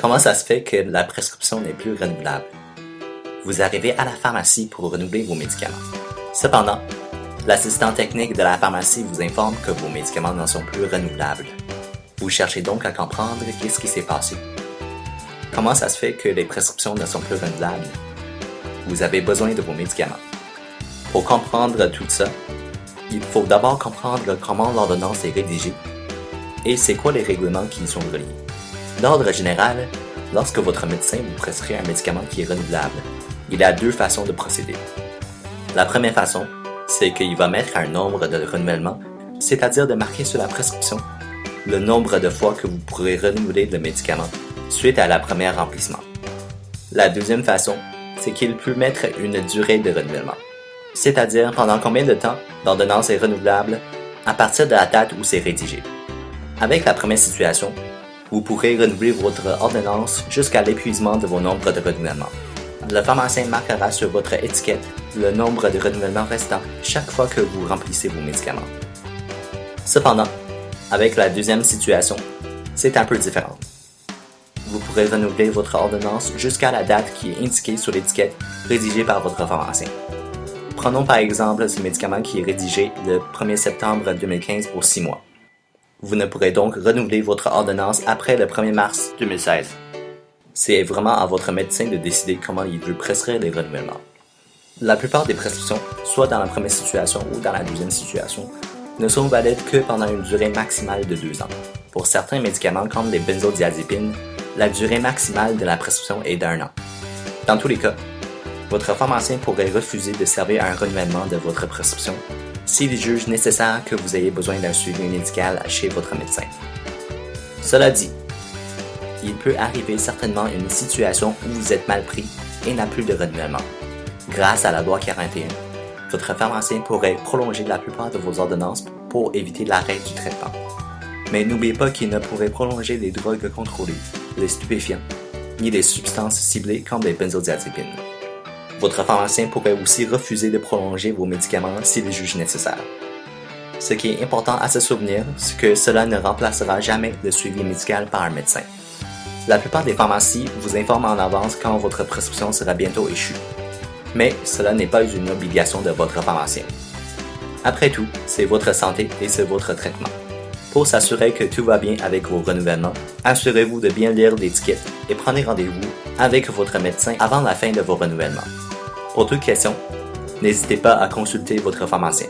Comment ça se fait que la prescription n'est plus renouvelable? Vous arrivez à la pharmacie pour renouveler vos médicaments. Cependant, l'assistant technique de la pharmacie vous informe que vos médicaments ne sont plus renouvelables. Vous cherchez donc à comprendre qu'est-ce qui s'est passé. Comment ça se fait que les prescriptions ne sont plus renouvelables? Vous avez besoin de vos médicaments. Pour comprendre tout ça, il faut d'abord comprendre comment l'ordonnance est rédigée et c'est quoi les règlements qui y sont reliés. D'ordre général, lorsque votre médecin vous prescrit un médicament qui est renouvelable, il a deux façons de procéder. La première façon, c'est qu'il va mettre un nombre de renouvellement, c'est-à-dire de marquer sur la prescription le nombre de fois que vous pourrez renouveler le médicament suite à la première remplissement. La deuxième façon, c'est qu'il peut mettre une durée de renouvellement, c'est-à-dire pendant combien de temps l'ordonnance est renouvelable à partir de la date où c'est rédigé. Avec la première situation, vous pourrez renouveler votre ordonnance jusqu'à l'épuisement de vos nombres de renouvellement. Le pharmacien marquera sur votre étiquette le nombre de renouvellements restants chaque fois que vous remplissez vos médicaments. Cependant, avec la deuxième situation, c'est un peu différent. Vous pourrez renouveler votre ordonnance jusqu'à la date qui est indiquée sur l'étiquette rédigée par votre pharmacien. Prenons par exemple ce médicament qui est rédigé le 1er septembre 2015 pour 6 mois. Vous ne pourrez donc renouveler votre ordonnance après le 1er mars 2016. C'est vraiment à votre médecin de décider comment il veut prescrire les renouvellements. La plupart des prescriptions, soit dans la première situation ou dans la deuxième situation, ne sont valides que pendant une durée maximale de 2 ans. Pour certains médicaments comme les benzodiazépines, la durée maximale de la prescription est d'1 an. Dans tous les cas, votre pharmacien pourrait refuser de servir un renouvellement de votre prescription s'il juge nécessaire que vous ayez besoin d'un suivi médical chez votre médecin. Cela dit, il peut arriver certainement une situation où vous êtes mal pris et n'a plus de renouvellement. Grâce à la loi 41, votre pharmacien pourrait prolonger la plupart de vos ordonnances pour éviter l'arrêt du traitement. Mais n'oubliez pas qu'il ne pourrait prolonger les drogues contrôlées, les stupéfiants, ni les substances ciblées comme les benzodiazépines. Votre pharmacien pourrait aussi refuser de prolonger vos médicaments s'il juge nécessaire. Ce qui est important à se souvenir, c'est que cela ne remplacera jamais le suivi médical par un médecin. La plupart des pharmacies vous informent en avance quand votre prescription sera bientôt échue. Mais cela n'est pas une obligation de votre pharmacien. Après tout, c'est votre santé et c'est votre traitement. Pour s'assurer que tout va bien avec vos renouvellements, assurez-vous de bien lire l'étiquette et prenez rendez-vous avec votre médecin avant la fin de vos renouvellements. Pour toute question, n'hésitez pas à consulter votre pharmacien.